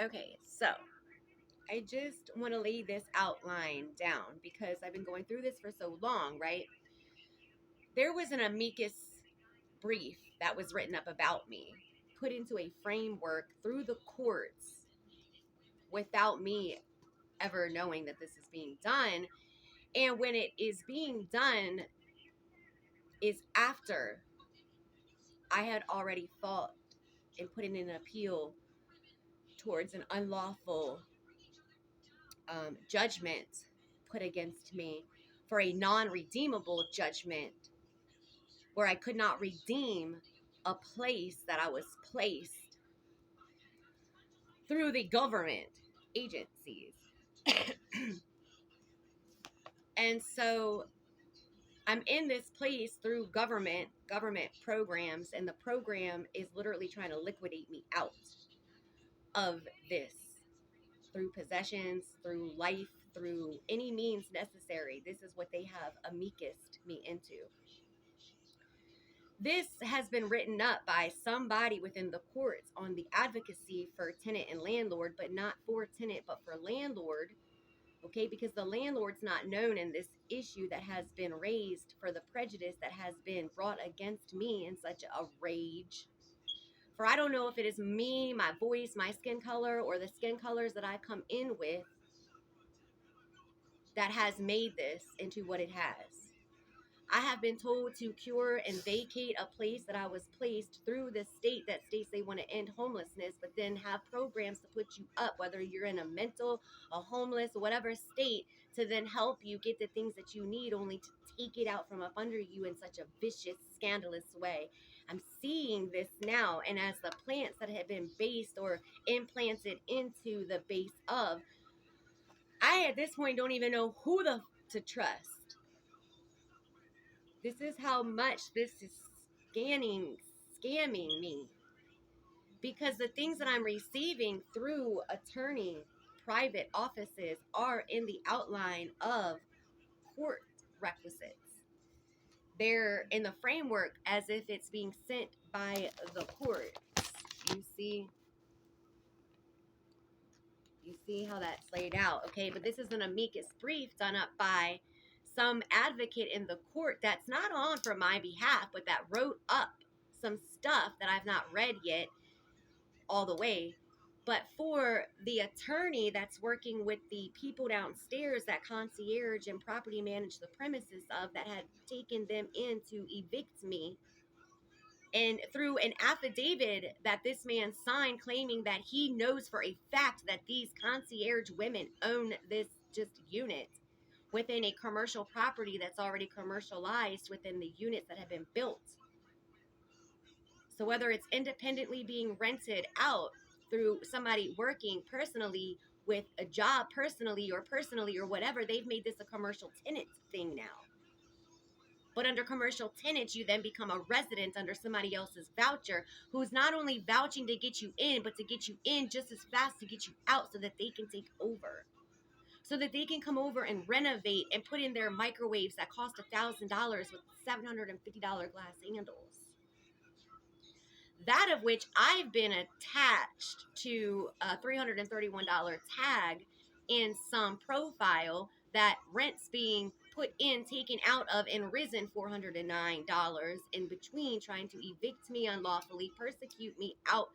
Okay, so I just want to lay this outline down because I've been going through this for so long, right? There was an amicus brief that was written up about me, put into a framework through the courts without me ever knowing that this is being done. And when it is being done, is after I had already fought and put in an appeal towards an unlawful judgment put against me for a non-redeemable judgment where I could not redeem a place that I was placed through the government agencies. And so I'm in this place through government programs, and the program is literally trying to liquidate me out of this through possessions, through life, through any means necessary. This is what they have amicused me into. This has been written up by somebody within the courts on the advocacy for tenant and landlord, but not for tenant, but for landlord. Okay, because the landlord's not known in this issue that has been raised for the prejudice that has been brought against me in such a rage. For I don't know if it is me, my voice, my skin color, or the skin colors that I come in with that has made this into what it has. I have been told to cure and vacate a place that I was placed through the state that states they want to end homelessness, but then have programs to put you up, whether you're in a mental, a homeless, whatever state, to then help you get the things that you need, only to take it out from up under you in such a vicious, scandalous way. I'm seeing this now, and as the plants that have been based or implanted into the base of, I at this point don't even know who to trust. This is how much this is scamming me. Because the things that I'm receiving through attorney private offices are in the outline of court requisites. They're in the framework as if it's being sent by the court. You see how that's laid out, okay? But this is an amicus brief done up by some advocate in the court that's not on for my behalf, but that wrote up some stuff that I've not read yet all the way. But for the attorney that's working with the people downstairs that concierge and property manage the premises of, that had taken them in to evict me, and through an affidavit that this man signed claiming that he knows for a fact that these concierge women own this just unit within a commercial property that's already commercialized within the units that have been built. So whether it's independently being rented out through somebody working personally with a job personally or whatever, they've made this a commercial tenant thing now. But under commercial tenants, you then become a resident under somebody else's voucher, who's not only vouching to get you in, but to get you in just as fast to get you out so that they can take over. So that they can come over and renovate and put in their microwaves that cost $1,000 with $750 glass handles. That of which I've been attached to a $331 tag in some profile that rent's being put in, taken out of, and risen $409 in between, trying to evict me unlawfully, persecute me out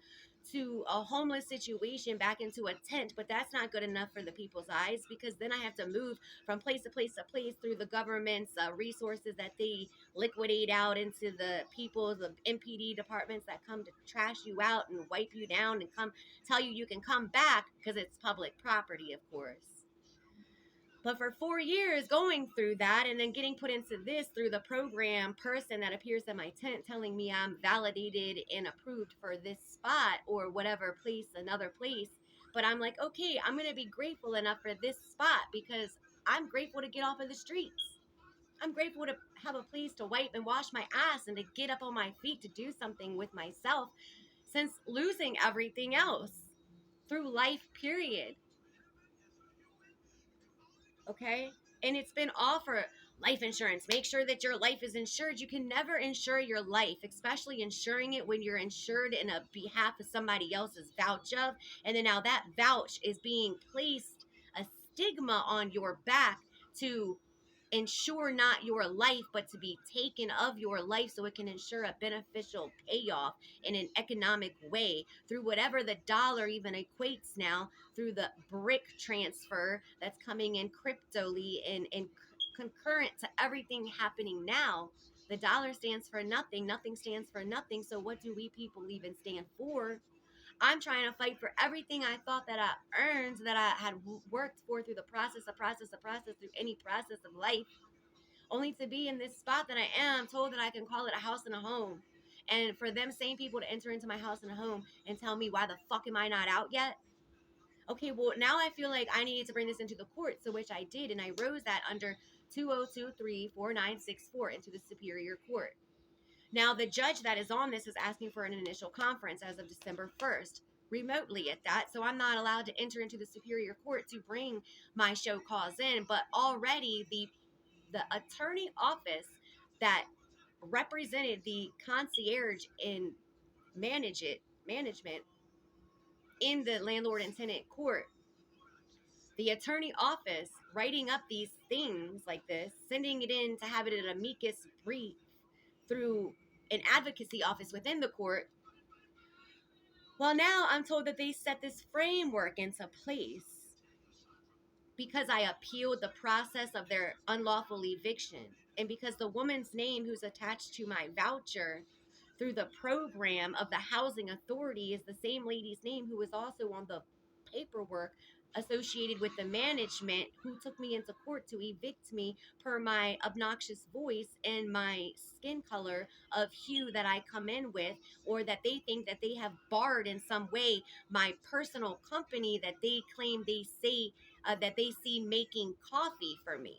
to a homeless situation, back into a tent. But that's not good enough for the people's eyes, because then I have to move from place to place to place through the government's resources that they liquidate out into the people's MPD departments that come to trash you out and wipe you down and come tell you can come back because it's public property, of course. But for 4 years going through that and then getting put into this through the program person that appears at my tent telling me I'm validated and approved for this spot or whatever place, another place. But I'm like, okay, I'm going to be grateful enough for this spot because I'm grateful to get off of the streets. I'm grateful to have a place to wipe and wash my ass and to get up on my feet to do something with myself since losing everything else through life, period. Okay? And it's been all for Life insurance. Make sure that your life is insured. You can never insure your life, especially insuring it when you're insured in a behalf of somebody else's vouch of. And then now that vouch is being placed a stigma on your back to ensure not your life, but to be taken of your life so it can ensure a beneficial payoff in an economic way through whatever the dollar even equates now, through the brick transfer that's coming in cryptally and concurrent to everything happening now. The dollar stands for nothing. Nothing stands for nothing. So what do we people even stand for? I'm trying to fight for everything I thought that I earned, that I had worked for through the process, through any process of life, only to be in this spot that I am, told that I can call it a house and a home. And for them same people to enter into my house and a home and tell me, why the fuck am I not out yet? Okay, well, now I feel like I needed to bring this into the court, so which I did, and I rose that under 2023-4964 into the Superior Court. Now, the judge that is on this is asking for an initial conference as of December 1st, remotely at that, so I'm not allowed to enter into the Superior Court to bring my show cause in, but already the attorney office that represented the concierge in management in the landlord and tenant court, the attorney office writing up these things like this, sending it in to have it an amicus brief through an advocacy office within the court. Well, now I'm told that they set this framework into place because I appealed the process of their unlawful eviction, and because the woman's name who's attached to my voucher through the program of the housing authority is the same lady's name who was also on the paperwork associated with the management who took me into court to evict me per my obnoxious voice and my skin color of hue that I come in with, or that they think that they have barred in some way my personal company that they claim they say that they see making coffee for me.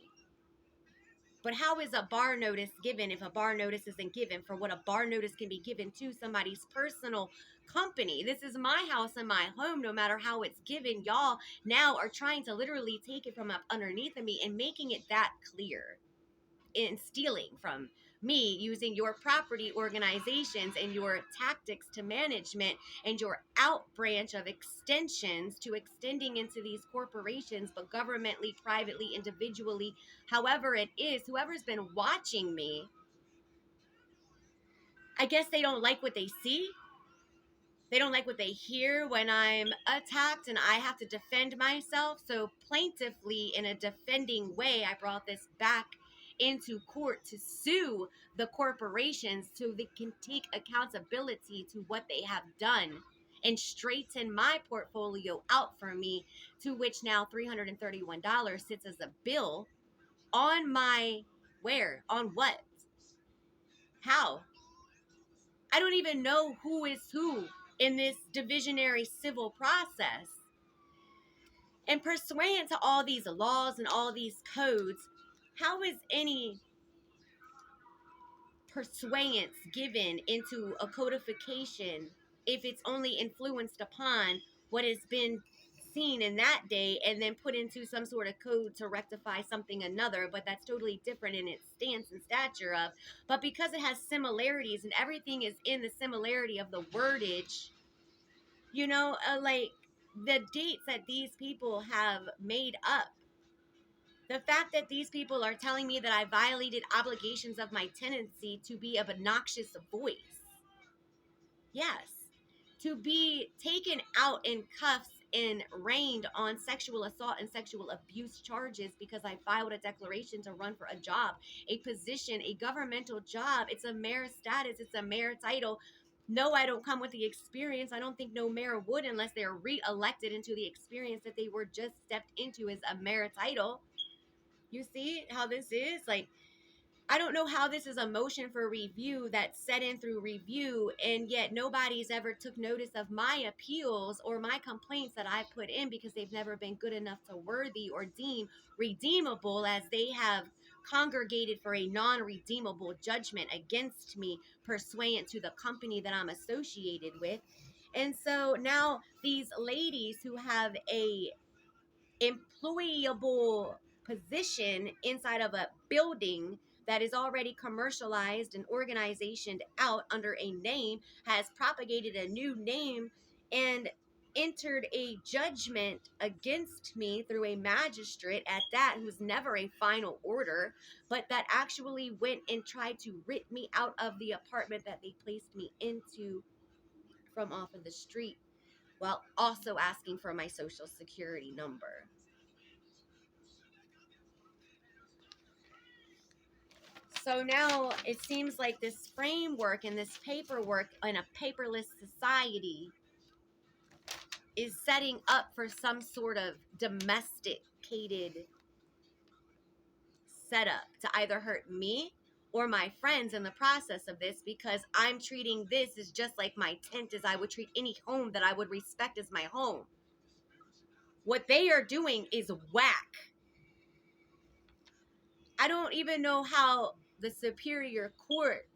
But how is a bar notice given if a bar notice isn't given for what a bar notice can be given to somebody's personal company? This is my house and my home, no matter how it's given. Y'all now are trying to literally take it from up underneath of me and making it that clear, in stealing from me, using your property organizations and your tactics to management and your out branch of extensions to extending into these corporations, but governmentally, privately, individually, however it is. Whoever's been watching me, I guess they don't like what they see. They don't like what they hear when I'm attacked and I have to defend myself. So plaintively, in a defending way, I brought this back into court to sue the corporations so they can take accountability to what they have done and straighten my portfolio out for me, to which now $331 sits as a bill on my where? On what? How? I don't even know who is who in this divisionary civil process. And pursuant to all these laws and all these codes, how is any pursuance given into a codification if it's only influenced upon what has been seen in that day and then put into some sort of code to rectify something another, but that's totally different in its stance and stature of, but because it has similarities and everything is in the similarity of the wordage, like the dates that these people have made up, the fact that these people are telling me that I violated obligations of my tenancy to be of obnoxious voice. Yes. To be taken out in cuffs and arraigned on sexual assault and sexual abuse charges because I filed a declaration to run for a job, a position, a governmental job. It's a mayor status. It's a mayor title. No, I don't come with the experience. I don't think no mayor would unless they're re-elected into the experience that they were just stepped into as a mayor title. You see how this is? Like, I don't know how this is a motion for review that's set in through review, and yet nobody's ever took notice of my appeals or my complaints that I put in because they've never been good enough to worthy or deem redeemable, as they have congregated for a non-redeemable judgment against me pursuant to the company that I'm associated with. And so now these ladies who have a employable position inside of a building that is already commercialized and organizationed out under a name, has propagated a new name, and entered a judgment against me through a magistrate at that, who's never a final order, but that actually went and tried to rip me out of the apartment that they placed me into from off of the street, while also asking for my social security number. So now it seems like this framework and this paperwork in a paperless society is setting up for some sort of domesticated setup to either hurt me or my friends in the process of this, because I'm treating this as just like my tent, as I would treat any home that I would respect as my home. What they are doing is whack. I don't even know how the Superior Court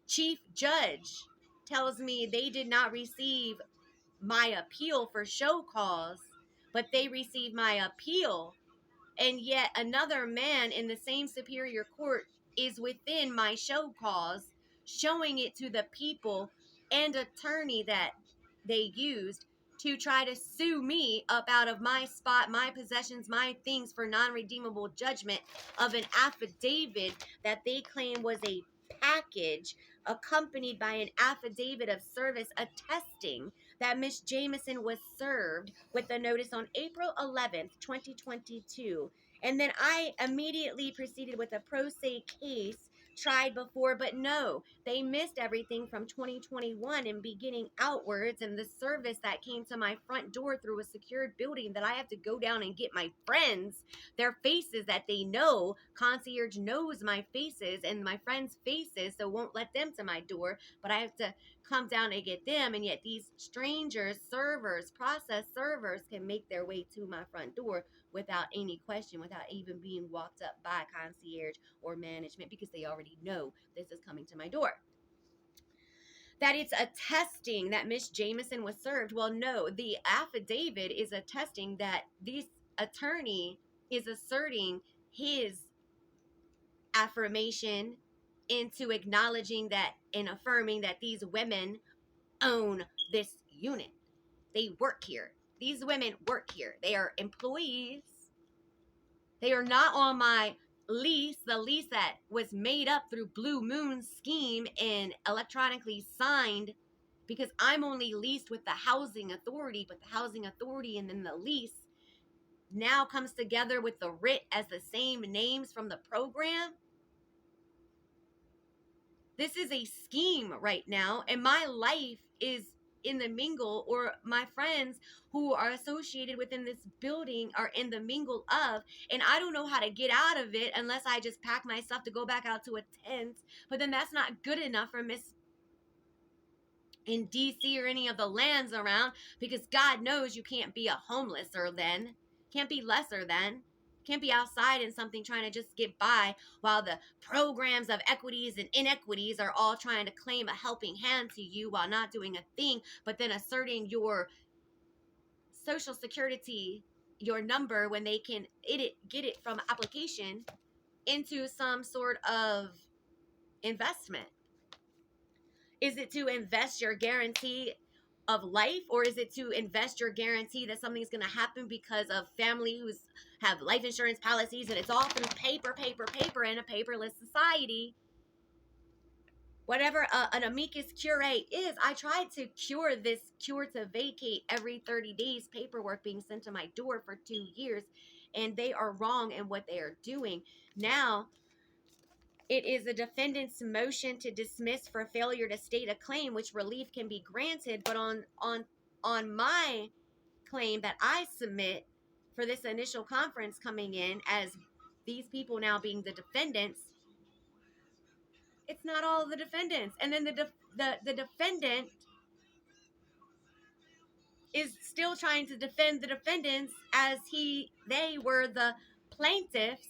chief judge tells me they did not receive my appeal for show cause, but they received my appeal, and yet another man in the same Superior Court is within my show cause, showing it to the people and attorney that they used to try to sue me up out of my spot, my possessions, my things, for non-redeemable judgment of an affidavit that they claim was a package accompanied by an affidavit of service attesting that Miss Jameson was served with the notice on April 11th, 2022. And then I immediately proceeded with a pro se case tried before, but no, they missed everything from 2021 and beginning outwards, and the service that came to my front door through a secured building that I have to go down and get my friends, their faces that they know. Concierge knows my faces and my friends' faces, so won't let them to my door, but I have to come down and get them, and yet these strangers, servers, process servers, can make their way to my front door without any question, without even being walked up by concierge or management, because they already know this is coming to my door. That it's attesting that Miss Jameson was served. Well, no, the affidavit is attesting that this attorney is asserting his affirmation into acknowledging that and affirming that these women own this unit. They work here. These women work here. They are employees. They are not on my lease, the lease that was made up through Blue Moon's scheme and electronically signed, because I'm only leased with the housing authority, but the housing authority and then the lease now comes together with the writ as the same names from the program. This is a scheme right now, and my life is in the mingle, or my friends who are associated within this building are in the mingle of, and I don't know how to get out of it unless I just pack my stuff to go back out to a tent. But then that's not good enough for Miss in DC or any of the lands around, because God knows you can't be a homelesser then, can't be lesser than, can't be outside in something trying to just get by while the programs of equities and inequities are all trying to claim a helping hand to you while not doing a thing, but then asserting your social security, your number, when they can get it from application into some sort of investment. Is it to invest your guarantee of life, or is it to invest your guarantee that something's going to happen because of family who's have life insurance policies, and it's all through paper in a paperless society? Whatever an amicus curiae is, I tried to cure this cure to vacate every 30 days paperwork being sent to my door for 2 years, and they are wrong in what they are doing. Now it is a defendant's motion to dismiss for failure to state a claim, which relief can be granted. But on my claim that I submit for this initial conference coming in as these people now being the defendants, it's not all the defendants. And then the defendant is still trying to defend the defendants as they were the plaintiffs,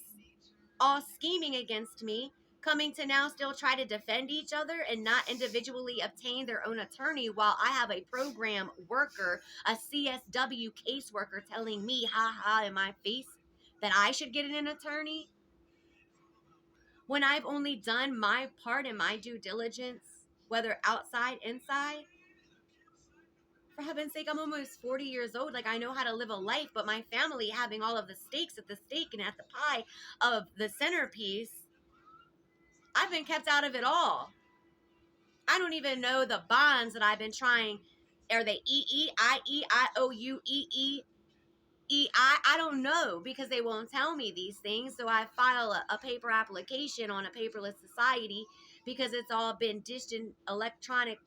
all scheming against me, coming to now still try to defend each other and not individually obtain their own attorney, while I have a program worker, a CSW caseworker, telling me, ha ha, in my face, that I should get an attorney when I've only done my part and my due diligence, whether outside, inside? For heaven's sake, I'm almost 40 years old. Like, I know how to live a life, but my family having all of the stakes at the stake and at the pie of the centerpiece, I've been kept out of it all. I don't even know the bonds that I've been trying. Are they EEIEIOUEEEI? I don't know, because they won't tell me these things. So I file a paper application on a paperless society because it's all been dished in electronic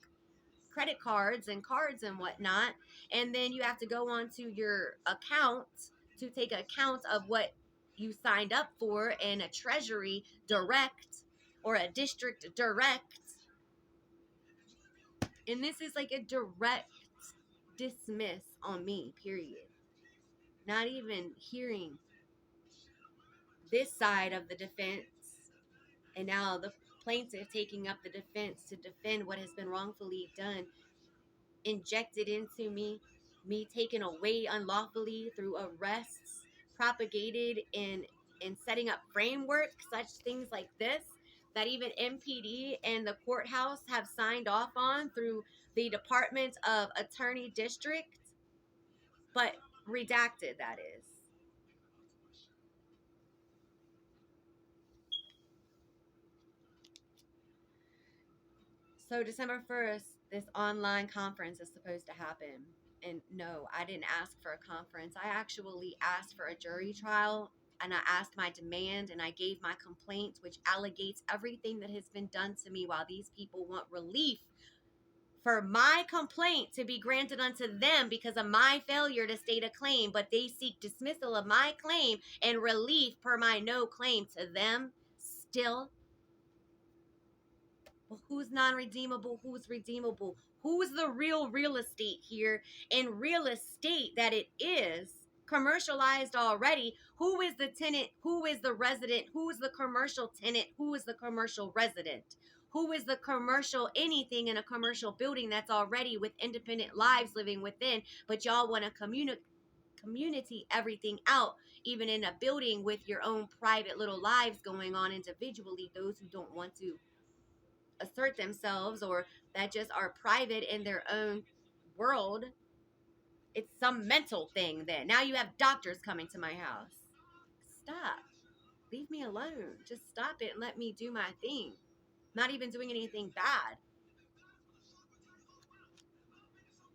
credit cards and whatnot. And then you have to go onto your account to take account of what you signed up for in a treasury direct or a district direct. And this is like a direct dismiss on me, period. Not even hearing this side of the defense, and now the plaintiff taking up the defense to defend what has been wrongfully done, injected into me, me taken away unlawfully through arrests, propagated in setting up frameworks, such things like this, that even MPD and the courthouse have signed off on through the Department of Attorney District, but redacted, that is. So December 1st, this online conference is supposed to happen. And no, I didn't ask for a conference. I actually asked for a jury trial, and I asked my demand, and I gave my complaint, which allegates everything that has been done to me, while these people want relief for my complaint to be granted unto them because of my failure to state a claim, but they seek dismissal of my claim and relief per my no claim to them still. Well, who's non-redeemable? Who's redeemable? Who's the real estate here? In real estate that it is commercialized already, who is the tenant? Who is the resident? Who is the commercial tenant? Who is the commercial resident? Who is the commercial anything in a commercial building that's already with independent lives living within, but y'all want to community everything out, even in a building with your own private little lives going on individually, those who don't want to assert themselves or that just are private in their own world. It's some mental thing then. Now you have doctors coming to my house. Stop. Leave me alone. Just stop it and let me do my thing. Not even doing anything bad.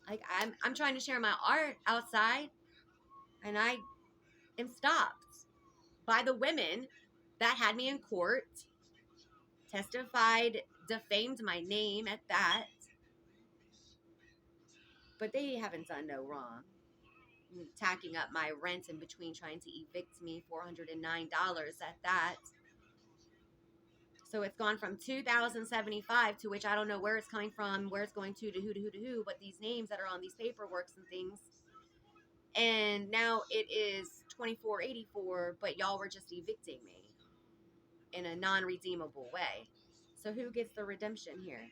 Like, I'm trying to share my art outside, and I am stopped by the women that had me in court, testified, defamed my name at that. But they haven't done no wrong. Tacking up my rent in between, trying to evict me, $409 at that. So it's gone from $2,075, to which I don't know where it's coming from, where it's going to who, but these names that are on these paperworks and things. And now it is $2,484, but y'all were just evicting me in a non-redeemable way. So who gets the redemption here?